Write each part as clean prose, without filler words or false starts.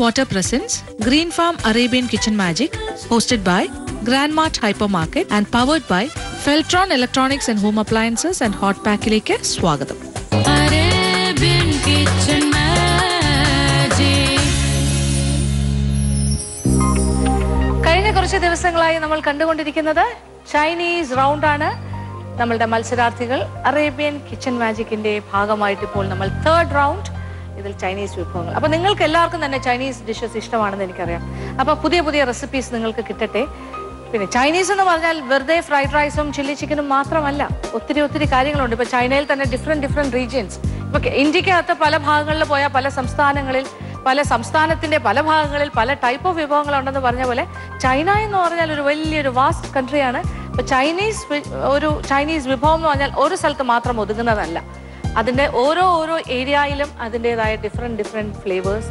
Water presents Green Farm Arabian Kitchen Magic, hosted by Grandmart Hypermarket and powered by Feltron Electronics and Home Appliances and Hot Pack-ലേക്ക് സ്വാഗതം. Arabian Kitchen Magic. കഴിഞ്ഞ കുറച്ച് ദിവസങ്ങളായി നമ്മൾ കണ്ടുകൊണ്ടിരിക്കുന്നത് Chinese round ആണ്. നമ്മളുടെ മത്സരാർത്ഥികൾ അറേബ്യൻ കിച്ചൺ മാജിക്കിന്റെ ഭാഗമായിട്ട് ഇപ്പോൾ നമ്മൾ തേർഡ് റൗണ്ട്, ഇതിൽ ചൈനീസ് വിഭവങ്ങൾ. അപ്പോൾ നിങ്ങൾക്ക് എല്ലാവർക്കും തന്നെ ചൈനീസ് ഡിഷസ് ഇഷ്ടമാണെന്ന് എനിക്കറിയാം. അപ്പോൾ പുതിയ പുതിയ റെസിപ്പീസ് നിങ്ങൾക്ക് കിട്ടട്ടെ. പിന്നെ ചൈനീസ് എന്ന് പറഞ്ഞാൽ വെറുതെ ഫ്രൈഡ് റൈസും ചില്ലി ചിക്കനും മാത്രമല്ല, ഒത്തിരി കാര്യങ്ങളുണ്ട്. ഇപ്പോൾ ചൈനയിൽ തന്നെ ഡിഫറെൻറ്റ് റീജിയൻസ്. ഇപ്പോൾ ഇന്ത്യക്കകത്ത് പല ഭാഗങ്ങളിൽ പോയാൽ പല സംസ്ഥാനത്തിൻ്റെ പല ഭാഗങ്ങളിൽ പല ടൈപ്പ് ഓഫ് വിഭവങ്ങളുണ്ടെന്ന് പറഞ്ഞ പോലെ ചൈന എന്ന് പറഞ്ഞാൽ ഒരു വലിയൊരു വാസ്റ്റ് കൺട്രിയാണ്. അപ്പോൾ ചൈനീസ് വിഭവം എന്ന് പറഞ്ഞാൽ ഒരു സ്ഥലത്ത് മാത്രം ഒതുങ്ങുന്നതല്ല. അതിൻ്റെ ഓരോ ഏരിയയിലും അതിൻ്റെതായ ഡിഫറെൻറ്റ് ഫ്ലേവേഴ്സ്,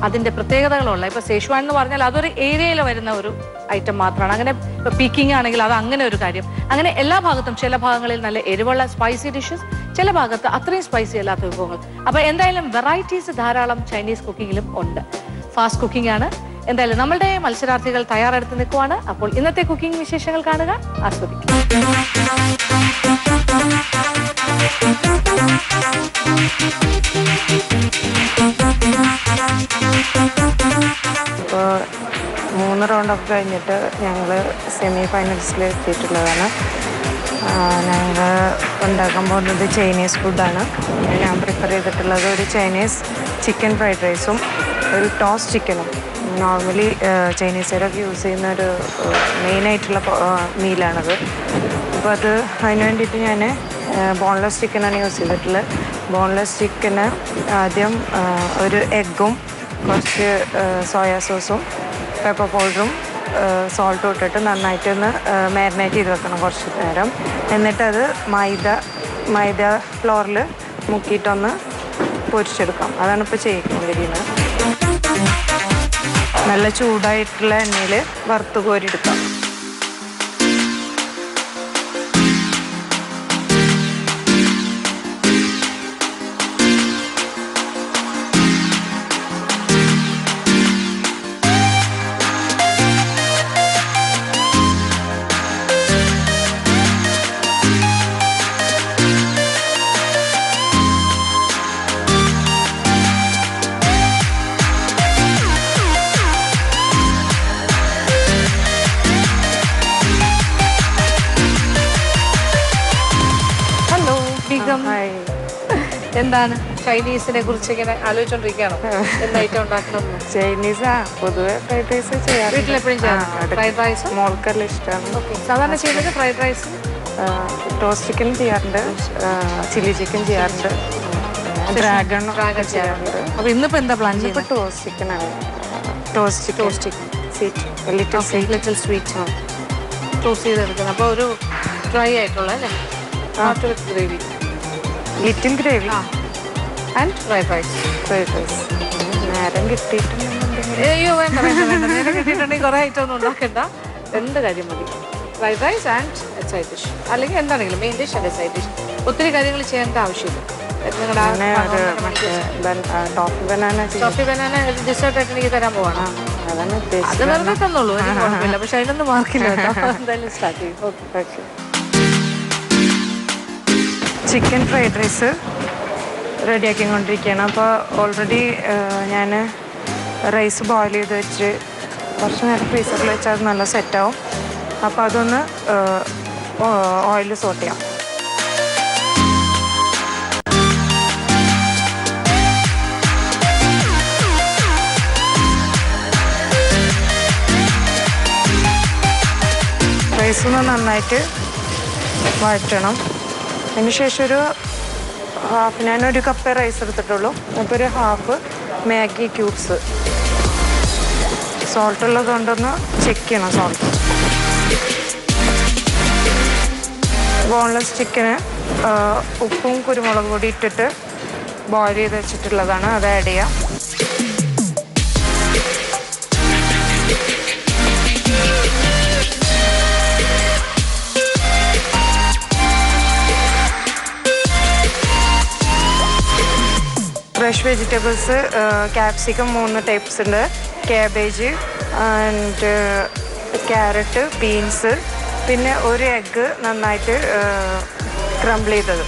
അതിൻ്റെ പ്രത്യേകതകളുള്ള. ഇപ്പോൾ സേഷ്വാൻ എന്ന് പറഞ്ഞാൽ അതൊരു ഏരിയയിൽ വരുന്ന ഒരു ഐറ്റം മാത്രമാണ്. അങ്ങനെ ഇപ്പോൾ പീക്കിംഗ് ആണെങ്കിൽ അത് അങ്ങനെ ഒരു കാര്യം. അങ്ങനെ എല്ലാ ഭാഗത്തും ചില ഭാഗങ്ങളിൽ നല്ല എരിവുള്ള സ്പൈസി ഡിഷസ്, ചില ഭാഗത്ത് അത്രയും സ്പൈസി അല്ലാത്ത വിഭവങ്ങൾ. അപ്പോൾ എന്തായാലും വെറൈറ്റീസ് ധാരാളം ചൈനീസ് കുക്കിങ്ങിലും ഉണ്ട്. ഫാസ്റ്റ് കുക്കിംഗ് ആണ്. എന്തായാലും നമ്മളുടെ മത്സരാർത്ഥികൾ തയ്യാറെടുത്ത് നിൽക്കുവാണ്. അപ്പോൾ ഇന്നത്തെ കുക്കിംഗ് വിശേഷങ്ങൾ കാണുക, ആസ്വദിക്കുക. ഇപ്പോൾ 3 റൗണ്ടൊക്കെ കഴിഞ്ഞിട്ട് ഞങ്ങൾ സെമി ഫൈനൽസിൽ എത്തിയിട്ടുള്ളതാണ്. ഞങ്ങൾ ഉണ്ടാക്കാൻ പോകുന്നത് ചൈനീസ് ഫുഡാണ്. ഞാൻ പ്രിഫർ ചെയ്തിട്ടുള്ളത് ഒരു ചൈനീസ് ചിക്കൻ ഫ്രൈഡ് റൈസും ഒരു ടോസ്റ്റ് ചിക്കനും. നോർമലി ചൈനീസുകാരൊക്കെ യൂസ് ചെയ്യുന്ന ഒരു മെയിനായിട്ടുള്ള മീലാണത്. അപ്പോൾ അതിന് വേണ്ടിയിട്ട് ഞാൻ ബോൺലെസ് ചിക്കനാണ് യൂസ് ചെയ്തിട്ടുള്ളത്. ബോൺലെസ് ചിക്കന് ആദ്യം ഒരു എഗ്ഗും കുറച്ച് സോയാ സോസും പെപ്പർ പൗഡറും സോൾട്ടും ഇട്ടിട്ട് നന്നായിട്ടൊന്ന് മാരിനേറ്റ് ചെയ്ത് വെക്കണം കുറച്ച് നേരം. എന്നിട്ടത് മൈദ ഫ്ലോറിൽ മുക്കിയിട്ടൊന്ന് പൊരിച്ചെടുക്കാം. അതാണ് ഇപ്പോൾ ചെയ്തുകൊണ്ടിരിക്കുന്നത്. നല്ല ചൂടായിട്ടുള്ള എണ്ണയിൽ വറുത്ത് കോരിയെടുക്കാം. എന്താണ് ചൈനീസിനെ കുറിച്ച് ഇങ്ങനെ ആലോചിച്ചോണ്ടിരിക്കുകയാണോ? എന്ത് ഐറ്റം ഉണ്ടാക്കണം? ചൈനീസാ പൊതുവെ ഫ്രൈഡ് റൈസ് ചെയ്യാറ്. വീട്ടിലെപ്പോഴും ചെയ്യാറുണ്ട് ഫ്രൈഡ് റൈസ്? മോൾക്കെല്ലാം ഇഷ്ടമാണ്. ഓക്കെ, സാധാരണ ചെയ്യുന്നത് ഫ്രൈഡ് റൈസ്, ടോസ്റ്റ് ചിക്കനും ചെയ്യാറുണ്ട്, ചില്ലി ചിക്കൻ ചെയ്യാറുണ്ട്, ഡ്രാഗൺ ചെയ്യാറുണ്ട്. അപ്പോൾ ഇന്നിപ്പോൾ എന്താ പ്ലാൻ ചെയ്യുന്നത്? ടോസ്റ്റ് ചിക്കനാണ്. Toast chicken little sweet toast ചെയ്തെടുക്കുന്നത്. അപ്പോൾ ഒരു ഡ്രൈ ആയിട്ടുള്ള അല്ലേ, gravy, little gravy and fried rice. നേരം കിട്ടിയിട്ടുണ്ടെങ്കിൽ അയ്യോ വേണ്ട നേരം കിട്ടിയിട്ടുണ്ടെങ്കിൽ കുറേ ഐറ്റം ഒന്നും ഉണ്ടാക്കണ്ട, രണ്ട് കാര്യം മതി. Fried rice and side dish, അല്ലെങ്കിൽ എന്താണെങ്കിലും മെയിൻ ഡിഷ് അല്ലെങ്കിൽ സൈഡ് ഡിഷ്. ഒത്തിരി കാര്യങ്ങൾ ചെയ്യേണ്ട ആവശ്യമില്ല. ടോഫി ബനാന ഡിസേർട്ടായിട്ട് എനിക്ക് തരാൻ പോവാണ്. അത് വെറുതെ തന്നുള്ളൂ, കുഴപ്പമില്ല. പക്ഷെ അതിനൊന്നും മാർക്കില്ല കേട്ടോ. എന്തായാലും സ്റ്റാർട്ട് ചെയ്യും. ഓക്കെ. ചിക്കൻ ഫ്രൈഡ് റൈസ് റെഡിയാക്കിക്കൊണ്ടിരിക്കുകയാണ്. അപ്പോൾ ഓൾറെഡി ഞാൻ റൈസ് ബോയിൽ ചെയ്ത് വെച്ച് കുറച്ച് നേരം ഫ്രീസറിൽ വെച്ചാൽ അത് നല്ല സെറ്റാവും. അപ്പോൾ അതൊന്ന് ഓയിൽ സോട്ട് ചെയ്യാം. റൈസൊന്ന് നന്നായിട്ട് വഴറ്റണം. അതിനുശേഷം ഒരു ഞാനൊരു കപ്പ് റൈസ് എടുത്തിട്ടുള്ളൂ. അപ്പോൾ ഒരു ഹാഫ് മാഗി ക്യൂബ്സ്, സോൾട്ട് ഉള്ളത് കൊണ്ടൊന്ന് ചെക്ക് ചെയ്യണം സോൾട്ട്. ബോൺലെസ് ചിക്കന് ഉപ്പും കുരുമുളക് പൊടി ഇട്ടിട്ട് ബോയിൽ ചെയ്ത് വെച്ചിട്ടുള്ളതാണ്, അത് ആഡ് ചെയ്യാം. ഫ്രഷ് വെജിറ്റബിൾസ് ക്യാപ്സിക്കം 3 ടൈപ്സ് ഉണ്ട്, ക്യാബേജ് ആൻഡ് ക്യാരറ്റ്, ബീൻസ്, പിന്നെ ഒരു എഗ്ഗ് നന്നായിട്ട് ക്രംബിൾ ചെയ്തത്.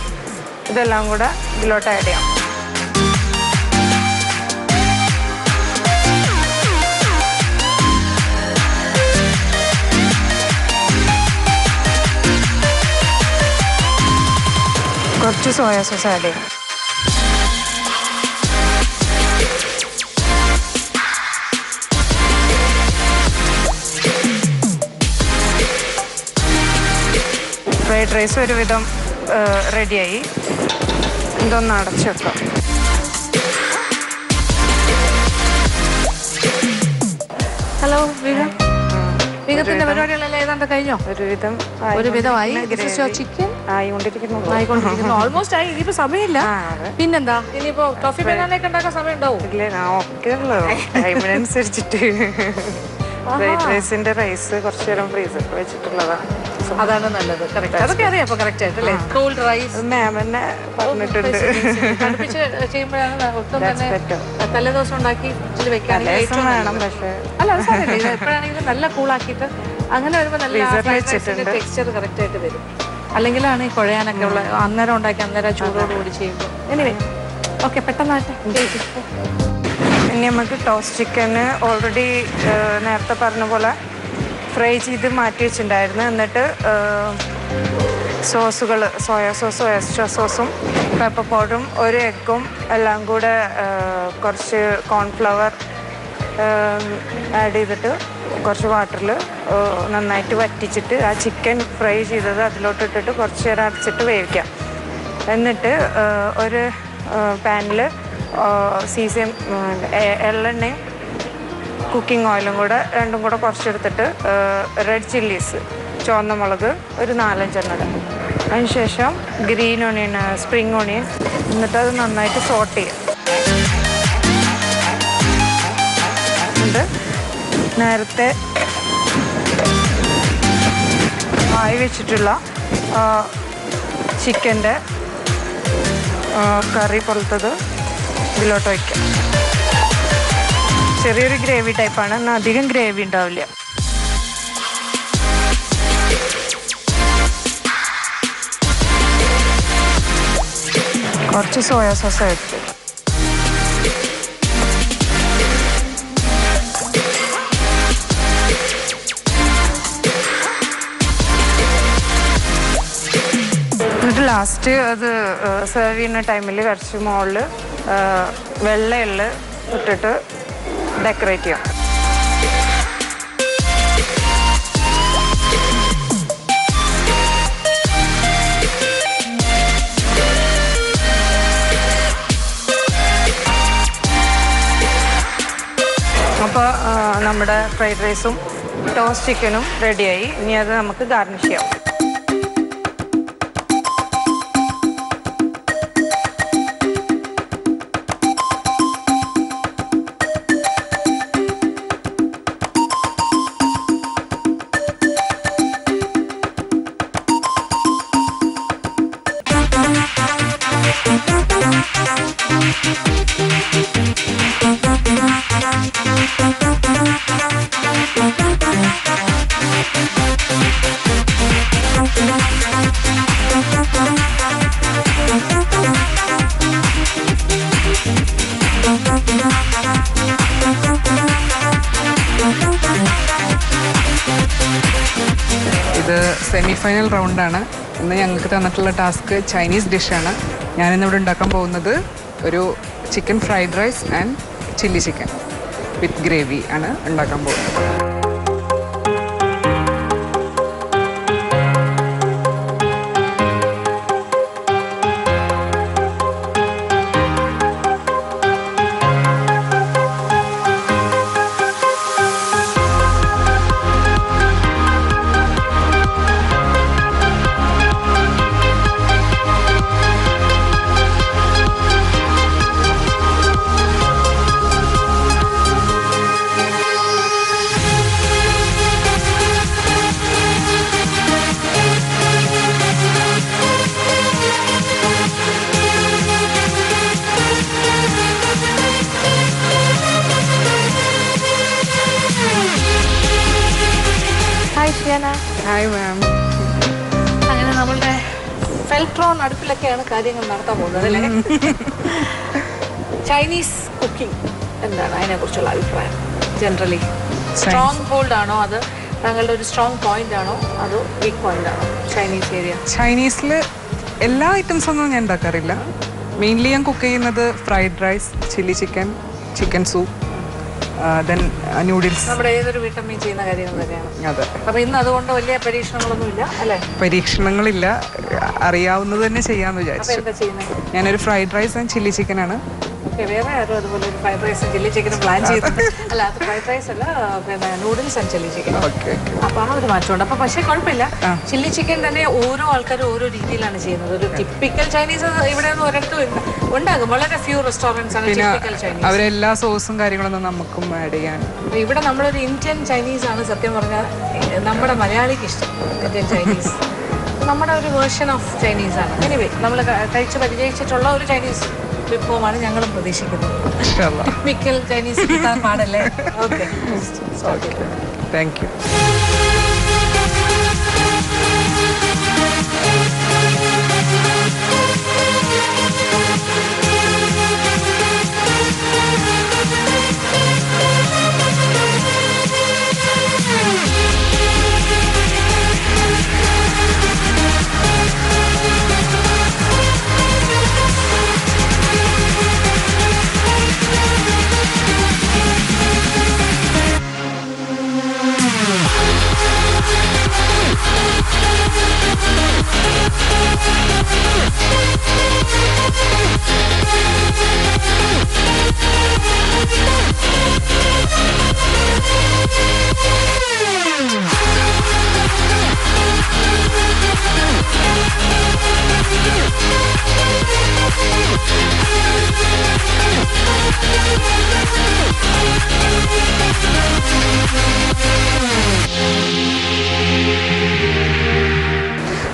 ഇതെല്ലാം കൂടെ ഇതിലോട്ട് ആഡ് ചെയ്യാം. കുറച്ച് സോയാ സോസ് ആഡ് ചെയ്യാം. ഫ്രൈഡ് റൈസ് ഒരുവിധം റെഡിയായി. ഇതൊന്ന് അടച്ചു വെക്കാം. ഹലോ വീഗത്തിന്റെ പരിപാടികളെല്ലാം ഏതാണ്ട് കഴിഞ്ഞോ? ഒരുവിധമായി. ചിക്കൻ ആയിക്കൊണ്ടിരിക്കുന്നു. ഓൾമോസ്റ്റ് ആയി. ഇനിയിപ്പോ സമയമില്ല. പിന്നെന്താ, ഇനിയിപ്പോ ടോഫി ബനാനയൊക്കെ ഉണ്ടാക്കാൻ സമയം ഉണ്ടാവും? ടൈമിനനുസരിച്ചിട്ട് ഫ്രൈഡ് റൈസിന്റെ റൈസ് കുറച്ചു നേരം ഫ്രീസറിൽ വെച്ചിട്ടുള്ളതാണ്. അതാണ് നല്ലത്. അതൊക്കെ അറിയാം കറക്റ്റ് ആയിട്ട് അല്ലേ? കോൾഡ് റൈസ് മാം തന്നെ പറഞ്ഞിട്ടുണ്ട്. പഠിപ്പിച്ച് ചെയ്യുമ്പോഴാണ് ഒട്ടും തന്നെ തലേദിവസം ഉണ്ടാക്കി ഇച്ചിരി വെക്കാനും വേണം. പക്ഷേ അല്ല, അത് സാരമില്ല. ഇത് എപ്പോഴാണെങ്കിലും നല്ല കൂളാക്കിയിട്ട് അങ്ങനെ വരുമ്പോൾ നല്ല ടെക്സ്ചർ കറക്റ്റ് ആയിട്ട് വരും. അല്ലെങ്കിലാണ് ഈ കുഴയാനൊക്കെ ഉള്ള അന്നേരം ഉണ്ടാക്കി അന്നേരം ചൂടോടുകൂടി ചെയ്യുമ്പോൾ. എനിവേ ഓക്കെ, പെട്ടെന്നായിട്ട്. ഇനി നമുക്ക് ടോസ്റ്റ് ചിക്കന് ഓൾറെഡി നേരത്തെ പറഞ്ഞ പോലെ ഫ്രൈ ചെയ്ത് മാറ്റി വെച്ചിട്ടുണ്ടായിരുന്നു. എന്നിട്ട് സോസുകൾ, സോയാ സോസും എക്സ്ട്രാ സോസും പെപ്പർ പൗഡറും ഒരു എഗ്ഗും എല്ലാം കൂടെ കുറച്ച് കോൺഫ്ലവർ ആഡ് ചെയ്തിട്ട് കുറച്ച് വാട്ടറിൽ നന്നായിട്ട് വറ്റിച്ചിട്ട് ആ ചിക്കൻ ഫ്രൈ ചെയ്തത് അതിലോട്ട് ഇട്ടിട്ട് കുറച്ച് നേരം അടച്ചിട്ട് വേവിക്കാം. എന്നിട്ട് ഒരു പാനിൽ സീസം എള്ളെണ്ണയും കുക്കിംഗ് ഓയിലും കൂടെ രണ്ടും കൂടെ കുറച്ചെടുത്തിട്ട് റെഡ് ചില്ലീസ്, ചുവന്ന മുളക് ഒരു 4-5 ഇടാം. അതിനുശേഷം ഗ്രീൻ ഓണിയൻ, സ്പ്രിങ് ഓണിയൻ, എന്നിട്ട് അത് നന്നായിട്ട് സോട്ട് ചെയ്യാം. നേരത്തെ ആയി വെച്ചിട്ടുള്ള ചിക്കൻ്റെ കറി പോലത്തത് ഇതിലോട്ട് വയ്ക്കാം. ചെറിയൊരു ഗ്രേവി ടൈപ്പാണ്, എന്നാൽ അധികം ഗ്രേവി ഉണ്ടാവില്ല. കുറച്ച് സോയാ സോസ് എടുത്ത് എന്നിട്ട് ലാസ്റ്റ് അത് സെർവ് ചെയ്യുന്ന ടൈമിൽ കുറച്ച് മുകളിൽ വെള്ള എള്ള് ഇട്ടിട്ട് ഡെക്കറേറ്റ് ചെയ്യാം. അപ്പോൾ നമ്മുടെ ഫ്രൈഡ് റൈസും ടോസ്റ്റ് ചിക്കനും റെഡിയായി. ഇനി അത് നമുക്ക് ഗാർണിഷ് ചെയ്യാം. ഇത് സെമി ഫൈനൽ റൗണ്ടാണ്. ഇന്ന് ഞങ്ങൾക്ക് തന്നിട്ടുള്ള ടാസ്ക് ചൈനീസ് ഡിഷാണ്. ഞാനിന്നിവിടെ ഉണ്ടാക്കാൻ പോകുന്നത് ഒരു chicken fried rice and chilli chicken with gravy ആണ് ഉണ്ടാക്കാൻ പോകുന്നത്. ഷിയാന. Hi ma'am. അങ്ങനെ നമ്മളുടെ ഫെൽട്രോൺ അടുപ്പിലൊക്കെയാണ് കാര്യങ്ങൾ നടത്താൻ പോകുന്നത് അല്ലേ? ചൈനീസ് കുക്കിംഗ് എന്താണ് അതിനെക്കുറിച്ചുള്ള അഭിപ്രായം? ജനറലി സ്ട്രോങ് ഹോൾഡ് ആണോ, അത് താങ്കളുടെ ഒരു സ്ട്രോങ് പോയിന്റ് ആണോ, അതോ വീക്ക് പോയിന്റ് ആണോ ചൈനീസ് ഏരിയ? ചൈനീസിൽ എല്ലാ ഐറ്റംസ് ഒന്നും ഞാൻ ഉണ്ടാക്കാറില്ല. മെയിൻലി ഞാൻ കുക്ക് ചെയ്യുന്നത് fried rice, chilli chicken, chicken soup, then noodles. നമ്മുടെ ഏതൊരു വീട്ടമ്മയും ചെയ്യുന്ന കാര്യങ്ങൾ തന്നെയാണ്. അതെ. അപ്പൊ ഇന്ന് അതുകൊണ്ട് വലിയ പരീക്ഷണങ്ങളൊന്നും ഇല്ല അല്ലേ? പരീക്ഷണങ്ങളില്ല, അറിയാവുന്നത് തന്നെ ചെയ്യാമെന്ന് അപ്പൊ വിചാരിച്ചു. എന്താ ചെയ്യുന്നത്? ഞാനൊരു ഫ്രൈഡ് റൈസ് ആൻഡ് ചില്ലി ചിക്കനാണ്. ഓക്കെ, വേറെ ആരും അതുപോലെ ഒരു ഫ്രൈഡ് റൈസും ചില്ലി ചിക്കനും പ്ലാൻ ചെയ്തത് അല്ല. അത് ഫ്രൈഡ് റൈസ് അല്ല, പിന്നെ noodles and chilli chicken. Okay okay. അപ്പൊ ആ ഒരു മാറ്റമുണ്ട്. അപ്പൊ പക്ഷേ കുഴപ്പമില്ല. ചില്ലി ചിക്കൻ തന്നെ ഓരോ ആൾക്കാരും ഓരോ രീതിയിലാണ് ചെയ്യുന്നത്. ഒരു ടിപ്പിക്കൽ ചൈനീസ് ഇവിടെ ഒന്നും ഒരിടത്തും ഉണ്ടാകും. വളരെ ഫ്യൂ റെസ്റ്റോറൻറ്റ്സ് ആണ് ടിപ്പിക്കൽ ചൈനീസ്. അവരെല്ലാ സോസും കാര്യങ്ങളൊന്നും നമുക്കും ആഡ് ചെയ്യാൻ. ഇവിടെ നമ്മളൊരു ഇന്ത്യൻ ചൈനീസ് ആണ് സത്യം പറഞ്ഞാൽ നമ്മുടെ മലയാളിക്ക് ഇഷ്ടം. ഇന്ത്യൻ ചൈനീസ് നമ്മുടെ ഒരു വേർഷൻ ഓഫ് ചൈനീസ് ആണ്. എനിവേ, നമ്മൾ കഴിച്ച് പരിചയിച്ചിട്ടുള്ള ഒരു ചൈനീസ് വിഭവമാണ് ഞങ്ങളും പ്രതീക്ഷിക്കുന്നത്. ടിപ്പിക്കൽ ചൈനീസ് കിട്ടാൻ പാടല്ലേ? Okay, thank you.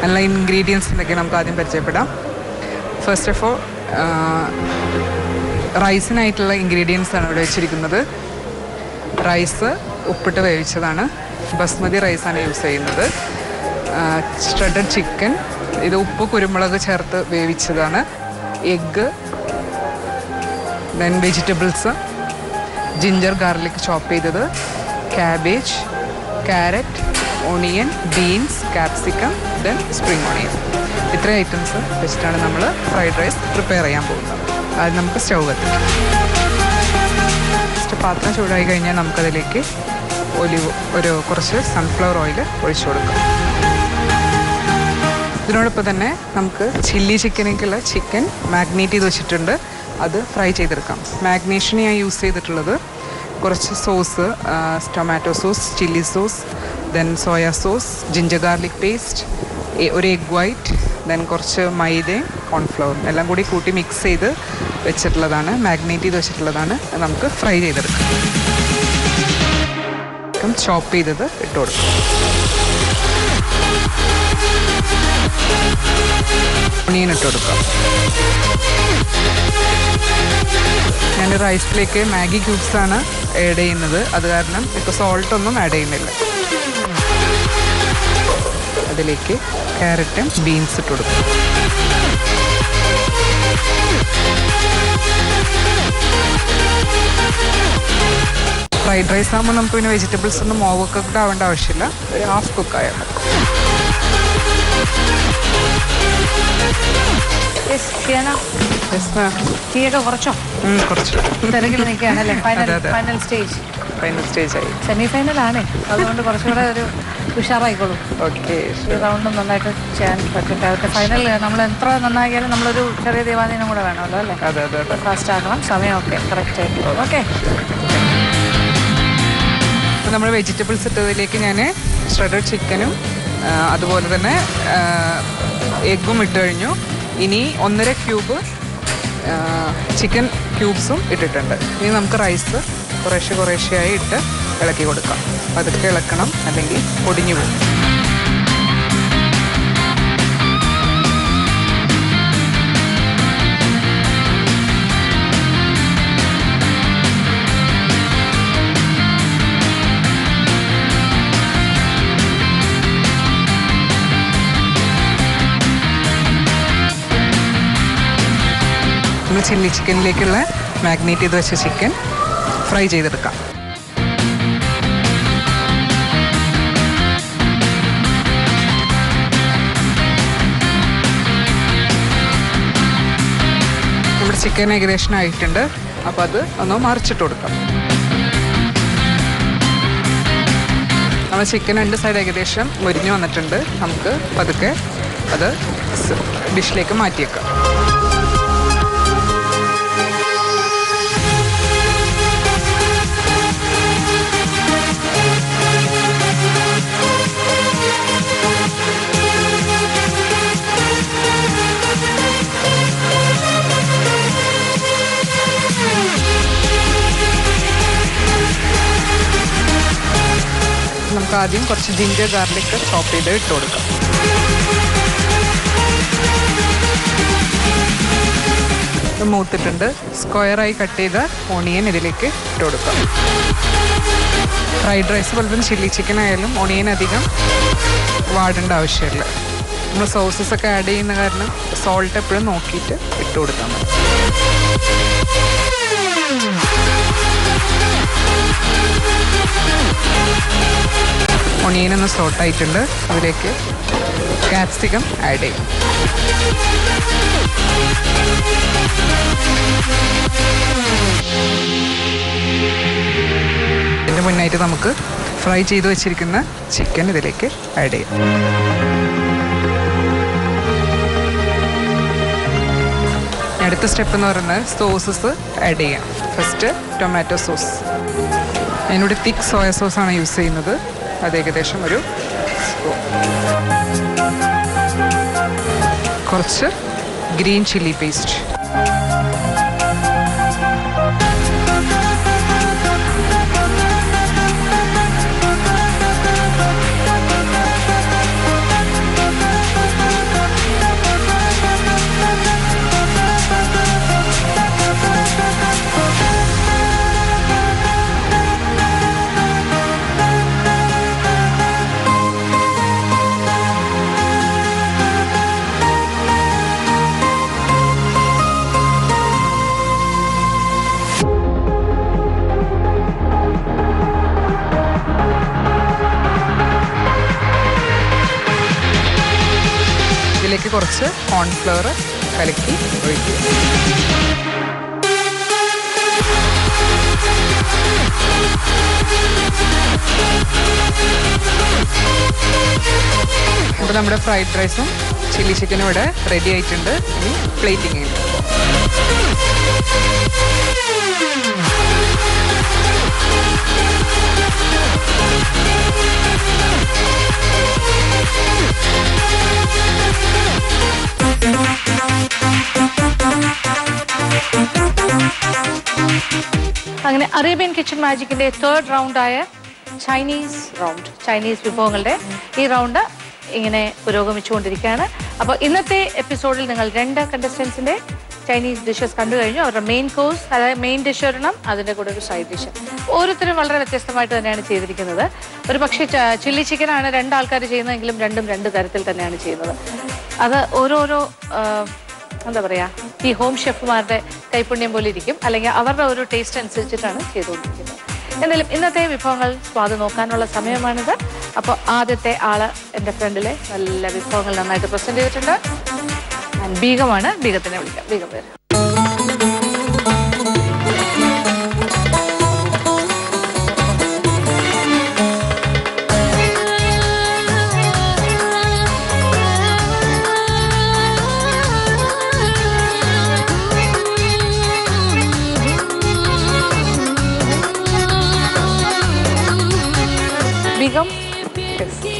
നല്ല ഇൻഗ്രീഡിയൻസ് എന്തൊക്കെ നമുക്ക് ആദ്യം പരിചയപ്പെടാം. ഫസ്റ്റ് ഓഫ് ഓൾ റൈസിനായിട്ടുള്ള ഇൻഗ്രീഡിയൻസ് ആണ് ഇവിടെ വെച്ചിരിക്കുന്നത്. റൈസ് ഉപ്പിട്ട് വേവിച്ചതാണ്, ബസ്മതി റൈസാണ് യൂസ് ചെയ്യുന്നത്. ഷ്രെഡഡ് ചിക്കൻ, ഇത് ഉപ്പ് കുരുമുളക് ചേർത്ത് വേവിച്ചതാണ്. Egg, then vegetables, ginger garlic chop ചെയ്തത്, cabbage, carrot, onion, beans, capsicum, then spring onion. ഇത്രയും ഐറ്റംസ് വെച്ചിട്ടാണ് നമ്മൾ ഫ്രൈഡ് റൈസ് പ്രിപ്പയർ ചെയ്യാൻ പോകുന്നത്. അത് നമുക്ക് സ്റ്റൗ കത്തിക്കാം. ഫസ്റ്റ് പാത്രം ചൂടായി കഴിഞ്ഞാൽ നമുക്കതിലേക്ക് കുറച്ച് സൺഫ്ലവർ ഓയിൽ ഒഴിച്ചു കൊടുക്കാം. ഇതിനോടൊപ്പം തന്നെ നമുക്ക് ചില്ലി ചിക്കനേക്കുള്ള ചിക്കൻ മാഗ്നേറ്റ് ചെയ്ത് വെച്ചിട്ടുണ്ട്, അത് ഫ്രൈ ചെയ്തെടുക്കാം. മാഗ്നേഷന് ഞാൻ യൂസ് ചെയ്തിട്ടുള്ളത് കുറച്ച് sauce, tomato sauce, chilli sauce, then soya sauce, ginger garlic paste, ഒരു എഗ് വൈറ്റ്, ദെൻ കുറച്ച് മൈദയും കോൺഫ്ലവർ എല്ലാം കൂടി കൂട്ടി മിക്സ് ചെയ്ത് വെച്ചിട്ടുള്ളതാണ്, മാഗ്നേറ്റ് ചെയ്ത് വെച്ചിട്ടുള്ളതാണ്. അത് നമുക്ക് ഫ്രൈ ചെയ്തെടുക്കാം. ചോപ്പ് ചെയ്തത് ഇട്ട് കൊടുക്കും. ഓണിയൻ ഇട്ട് കൊടുക്കാം. ഞാൻ റൈസിലേക്ക് മാഗി ക്യൂബ്സാണ് ആഡ് ചെയ്യുന്നത്, അത് കാരണം ഇപ്പോൾ സോൾട്ടൊന്നും ആഡ് ചെയ്യുന്നില്ല. അതിലേക്ക് ക്യാരറ്റും ബീൻസ് ഇട്ട് കൊടുക്കും. ഫ്രൈഡ് റൈസ് ആകുമ്പോൾ നമുക്ക് പിന്നെ വെജിറ്റബിൾസ് ഒന്നും ഓവർ കുക്ക്ഡ് ആവേണ്ട ആവശ്യമില്ല, ഒരു ഹാഫ് കുക്ക് ആയാൽ മതി. കുറച്ചോ കുറച്ച് തിരക്കിൽ നിൽക്കുകയാണല്ലേ? ഫൈനൽ സ്റ്റേജ് ആയി. സെമി ഫൈനലാണ്, അതുകൊണ്ട് കുറച്ചുകൂടെ ഒരു ഉഷാറായിക്കോളും. ഓക്കെ, ഈ റൗണ്ടും നന്നായിട്ട് ചെയ്യാൻ പറ്റട്ടെ. അവർക്ക് ഫൈനൽ നമ്മൾ എത്ര നന്നാക്കിയാലും നമ്മളൊരു ചെറിയ ദൈവാധീനം കൂടെ വേണമല്ലോ അല്ലേ? അതെ അതെ അതെ. ഫാസ്റ്റ് ആക്കണം, സമയമൊക്കെ കറക്റ്റ് ആയിട്ട്. ഓക്കെ, അപ്പോൾ നമ്മൾ വെജിറ്റബിൾസ് ഇട്ടതിലേക്ക് ഞാൻ ഷ്രെഡഡ് ചിക്കനും അതുപോലെ തന്നെ എഗ്ഗും ഇട്ട് കഴിഞ്ഞു. ഇനി 1.5 ക്യൂബ് ചിക്കൻ ക്യൂബ്സും ഇട്ടിട്ടുണ്ട്. ഇനി നമുക്ക് റൈസ് കുറേശ്ശെയായി ഇട്ട് ഇളക്കി കൊടുക്കാം. അതൊക്കെ ഇളക്കണം, അല്ലെങ്കിൽ പൊടിഞ്ഞു പോകും. നമ്മൾ ചില്ലി ചിക്കനിലേക്കുള്ള മാഗ്നേറ്റ് ചെയ്ത് വെച്ച ചിക്കൻ ഫ്രൈ ചെയ്തെടുക്കാം. നമ്മുടെ ചിക്കൻ ഏകദേശം ആയിട്ടുണ്ട്. അപ്പോൾ അത് ഒന്ന് മറിച്ചിട്ട് കൊടുക്കാം. നമ്മൾ ചിക്കൻ 2 സൈഡ് ഏകദേശം മുരിഞ്ഞു വന്നിട്ടുണ്ട്. നമുക്ക് പതുക്കെ അത് ഡിഷിലേക്ക് മാറ്റിയേക്കാം. നമുക്ക് ആദ്യം കുറച്ച് ജിഞ്ചർ ഗാർലിക് ചോപ്പ് ചെയ്ത് ഇട്ട് കൊടുക്കാം. മൂത്തിട്ടുണ്ട്. സ്ക്വയറായി കട്ട് ചെയ്ത ഓണിയൻ ഇതിലേക്ക് ഇട്ട് കൊടുക്കാം. ഫ്രൈഡ് റൈസ് പോലെ തന്നെ ചില്ലി ചിക്കൻ ആയാലും ഓണിയൻ അധികം വാടേണ്ട ആവശ്യമില്ല. നമ്മൾ സോസസ് ഒക്കെ ആഡ് ചെയ്യുന്ന കാരണം സോൾട്ട് എപ്പോഴും നോക്കിയിട്ട് ഇട്ട് കൊടുത്താൽ മതി. ഒണിയനൊന്ന് സോട്ടായിട്ടുണ്ട്. അതിലേക്ക് ക്യാപ്സിക്കം ആഡ് ചെയ്യും. ഇതിൻ്റെ മുന്നായിട്ട് നമുക്ക് ഫ്രൈ ചെയ്ത് വെച്ചിരിക്കുന്ന ചിക്കൻ ഇതിലേക്ക് ആഡ് ചെയ്യാം. അടുത്ത സ്റ്റെപ്പ് എന്ന് പറയുന്നത് സോസസ് ആഡ് ചെയ്യാം. First tomato sauce. അതിനോട് തിക്ക് സോയ സോസാണ് യൂസ് ചെയ്യുന്നത്. അത് ഏകദേശം ഒരു സ്പൂൺ. കുറച്ച് ഗ്രീൻ ചില്ലി പേസ്റ്റ്. ഇതിലേക്ക് കുറച്ച് കോൺഫ്ലവർ കലക്കി ഒഴിക്കുക. അപ്പോൾ നമ്മുടെ ഫ്രൈഡ് റൈസും ചില്ലി ചിക്കനും ഇവിടെ റെഡി ആയിട്ടുണ്ട്. ഇനി പ്ലേറ്റിംഗ് ചെയ്യും. അങ്ങനെ അറേബ്യൻ കിച്ചൺ മാജിക്കിന്റെ 3rd റൗണ്ടായ ചൈനീസ് വിഭവങ്ങളുടെ ഈ റൗണ്ട് ഇങ്ങനെ പുരോഗമിച്ചുകൊണ്ടിരിക്കുകയാണ്. അപ്പോൾ ഇന്നത്തെ എപ്പിസോഡിൽ നിങ്ങൾ 2 കണ്ടസ്റ്റൻസിന്റെ ചൈനീസ് ഡിഷസ് കണ്ടു കഴിഞ്ഞു. അവരുടെ മെയിൻ കോഴ്സ്, അതായത് മെയിൻ ഡിഷ് ഒരെണ്ണം, അതിൻ്റെ കൂടെ ഒരു സൈഡ് ഡിഷ്. ഓരോരുത്തരും വളരെ വ്യത്യസ്തമായിട്ട് തന്നെയാണ് ചെയ്തിരിക്കുന്നത്. ഒരു പക്ഷേ ചില്ലി ചിക്കനാണ് 2 ആൾക്കാർ ചെയ്യുന്നതെങ്കിലും രണ്ടും 2 തരത്തിൽ തന്നെയാണ് ചെയ്യുന്നത്. അത് ഓരോരോ എന്താ പറയുക, ഈ ഹോം ഷെഫുമാരുടെ കൈപുണ്യം പോലെ ഇരിക്കും, അല്ലെങ്കിൽ അവരുടെ ഒരു ടേസ്റ്റ് അനുസരിച്ചിട്ടാണ് ചെയ്തുകൊണ്ടിരിക്കുന്നത്. എന്തായാലും ഇന്നത്തെ വിഭവങ്ങൾ സ്വാദ് നോക്കാനുള്ള സമയമാണിത്. അപ്പോൾ ആദ്യത്തെ ആള് എൻ്റെ ഫ്രണ്ടിലെ നല്ല വിഭവങ്ങൾ നന്നായിട്ട് പ്രസന്റ് ചെയ്തിട്ടുണ്ട്. ബീഗമാണ്. ബീഗത്തിനെ വിളിക്കാം. ബീഗം പേര്.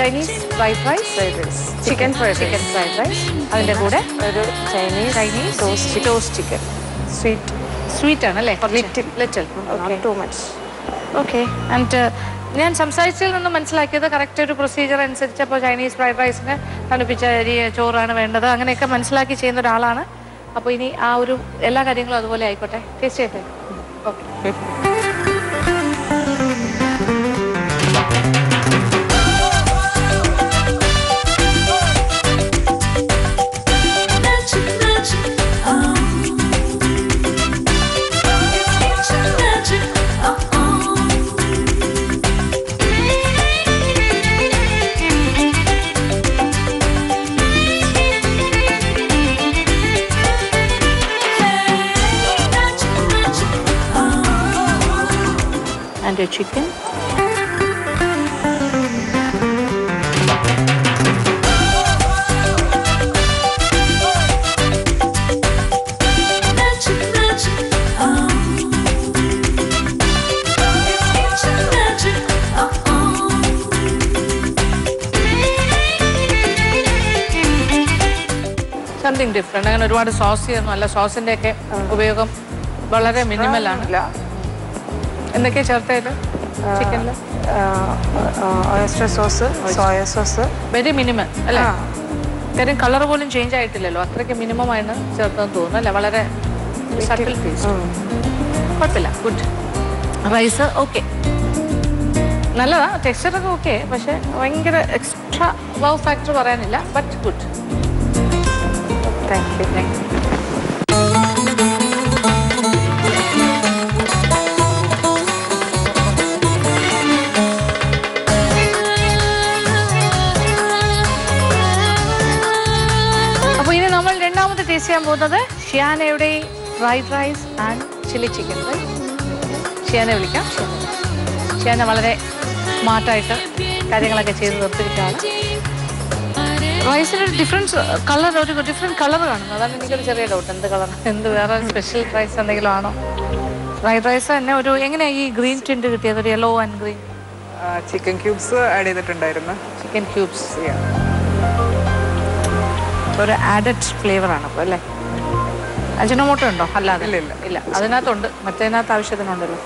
Chinese fried rice, chicken fried rice, അതിൻ്റെ കൂടെ ഒരു ചൈനീസ് ടോസ്റ്റ് ചിക്കൻ. സ്വീറ്റ് ആണ് അല്ലേ? Little too much. Okay. And ഞാൻ സംസാരിച്ചതിൽ നിന്ന് മനസ്സിലാക്കിയത് കറക്റ്റ് ഒരു പ്രൊസീജിയർ അനുസരിച്ച്, അപ്പോൾ ചൈനീസ് ഫ്രൈഡ് റൈസിന് തണുപ്പിച്ച അരി ചോറാണ് വേണ്ടത്, അങ്ങനെയൊക്കെ മനസ്സിലാക്കി ചെയ്യുന്ന ഒരാളാണ്. അപ്പോൾ ഇനി ആ ഒരു എല്ലാ കാര്യങ്ങളും അതുപോലെ ആയിക്കോട്ടെ. ടേസ്റ്റ് ചെയ്യട്ടെ. Okay. your chicken. Something different. അങ്ങനെ ഒരുപാട് സോസ് ഒന്നും അല്ല. സോസിന്റെ ഒക്കെ ഉപയോഗം വളരെ മിനിമലാണ്. എന്തൊക്കെയാ ചേർത്തത് ചിക്കനിൽ? Oyster sauce, soya sauce, very minimum അല്ലേ? കാര്യം കളർ പോലും ചേഞ്ച് ആയിട്ടില്ലല്ലോ. അത്രയ്ക്ക് മിനിമം ആണ് ചേർത്തെന്ന് തോന്നുന്നു അല്ലേ? വളരെ സട്ടിൽ ടേസ്റ്റ്. കുഴപ്പമില്ല, ഗുഡ്. റൈസ് ഓക്കെ, നല്ലതാ. ടെക്സ്ചറൊക്കെ ഓക്കെ, പക്ഷെ ഭയങ്കര എക്സ്ട്രാ വൗ ഫാക്ടർ പറയാനില്ല. But good. Thank you. Thank you. അപ്പോൾ ഇനി നമ്മൾ രണ്ടാമത്തെ ടേസ്റ്റ് ചെയ്യാൻ പോകുന്നത് ഷിയാനയുടെ fried rice and chilli chicken. ഷിയാനെ വിളിക്കാം. ഷിയാന വളരെ സ്മാർട്ടായിട്ട് കാര്യങ്ങളൊക്കെ ചെയ്ത് തീർത്തിരിക്കുകയാണ്. റൈസിനൊരു ഡിഫറൻസ് കളർ, ഒരു ഡിഫറെൻറ്റ് കളർ കാണുന്നു. അതാണ് എനിക്കൊരു ചെറിയ ഡൗട്ട്. എന്ത് കളർ? എന്ത് വേറെ സ്പെഷ്യൽ റൈസ് എന്തെങ്കിലും ആണോ? ഫ്രൈഡ് റൈസ് തന്നെ ഒരു എങ്ങനെയാണ് ഈ ഗ്രീൻ ടിൻറ്റ് കിട്ടിയത്? ഒരു yellow and green. Chicken cubes add ചെയ്തിട്ടുണ്ടായിരുന്നു. ചിക്കൻ ക്യൂബ്സ് ഒരു ആഡഡ് ഫ്ലേവറാണ് അപ്പോൾ അല്ലേ? അജിനോമോട്ടോ ഉണ്ടോ? അല്ലാതെ ഇല്ല. അതിനകത്തുണ്ട്, മറ്റേതിനകത്ത് ആവശ്യത്തിനുണ്ടല്ലോ.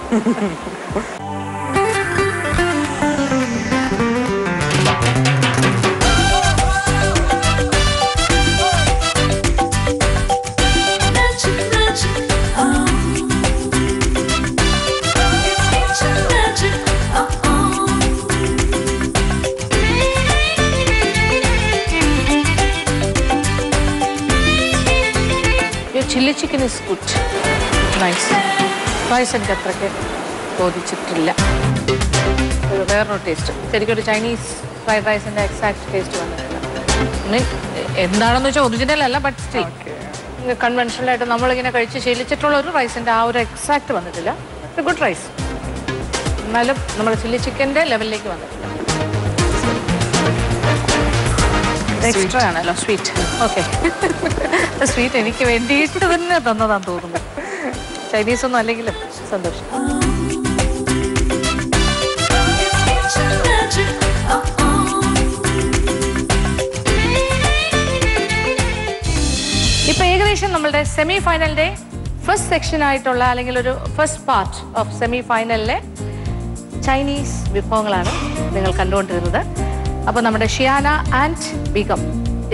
Chilli chicken is good, nice. Rice എനിക്ക് അത്രയ്ക്ക് തോന്നിച്ചിട്ടില്ല. ഒരു വേറൊരു ടേസ്റ്റ്, ശരിക്കും ഒരു ചൈനീസ് ഫ്രൈഡ് റൈസിൻ്റെ എക്സാക്ട് ടേസ്റ്റ് വന്നിട്ടില്ല. എന്താണെന്ന് വെച്ചാൽ ഒറിജിനൽ അല്ല, ബട്ട് സ്റ്റിൽ കൺവെൻഷനലായിട്ട് നമ്മളിങ്ങനെ കഴിച്ച് ശീലിച്ചിട്ടുള്ള ഒരു റൈസിൻ്റെ ആ ഒരു എക്സാക്ട് വന്നിട്ടില്ല. ഒരു ഗുഡ് റൈസ്, എന്നാലും നമ്മൾ ചില്ലി ചിക്കൻ്റെ ലെവലിലേക്ക് വന്നിട്ടില്ല. എക്സ്ട്രാ ആണല്ലോ സ്വീറ്റ്. ഓക്കെ, സ്വീറ്റ് എനിക്ക് വേണ്ടിയിട്ട് തന്നെ തന്നതാന്ന് തോന്നുന്നു. ചൈനീസ് ഒന്നും അല്ലെങ്കിലും സന്തോഷം. ഇപ്പൊ ഏകദേശം നമ്മളുടെ സെമി ഫൈനലിന്റെ ഫസ്റ്റ് സെക്ഷൻ ആയിട്ടുള്ള അല്ലെങ്കിൽ ഒരു ഫസ്റ്റ് പാർട്ട് ഓഫ് സെമി ഫൈനലിലെ ചൈനീസ് വിഭവങ്ങളാണ് നിങ്ങൾ കണ്ടുകൊണ്ടിരുന്നത്. അപ്പോൾ നമ്മുടെ ഷിയാന ആൻഡ് ബീഗം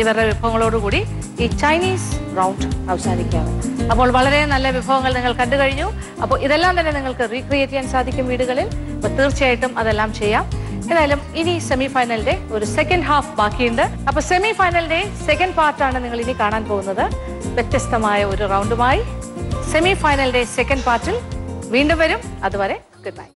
ഇവരുടെ വിഭവങ്ങളോടുകൂടി ഈ ചൈനീസ് റൗണ്ട് അവസാനിക്കുകയാണ്. അപ്പോൾ വളരെ നല്ല വിഭവങ്ങൾ നിങ്ങൾ കണ്ടു കഴിഞ്ഞു. അപ്പോൾ ഇതെല്ലാം തന്നെ നിങ്ങൾക്ക് റീക്രിയേറ്റ് ചെയ്യാൻ സാധിക്കും വീടുകളിൽ. അപ്പോൾ തീർച്ചയായിട്ടും അതെല്ലാം ചെയ്യാം. ഏതായാലും ഇനി സെമി ഫൈനലിന്റെ ഒരു സെക്കൻഡ് ഹാഫ് ബാക്കിയുണ്ട്. അപ്പോൾ സെമി ഫൈനലിന്റെ സെക്കൻഡ് പാർട്ടാണ് നിങ്ങൾ ഇനി കാണാൻ പോകുന്നത്. വ്യത്യസ്തമായ ഒരു റൗണ്ടുമായി സെമി ഫൈനലിന്റെ സെക്കൻഡ് പാർട്ടിൽ വീണ്ടും വരും. അതുവരെ ഗുഡ് ബൈ.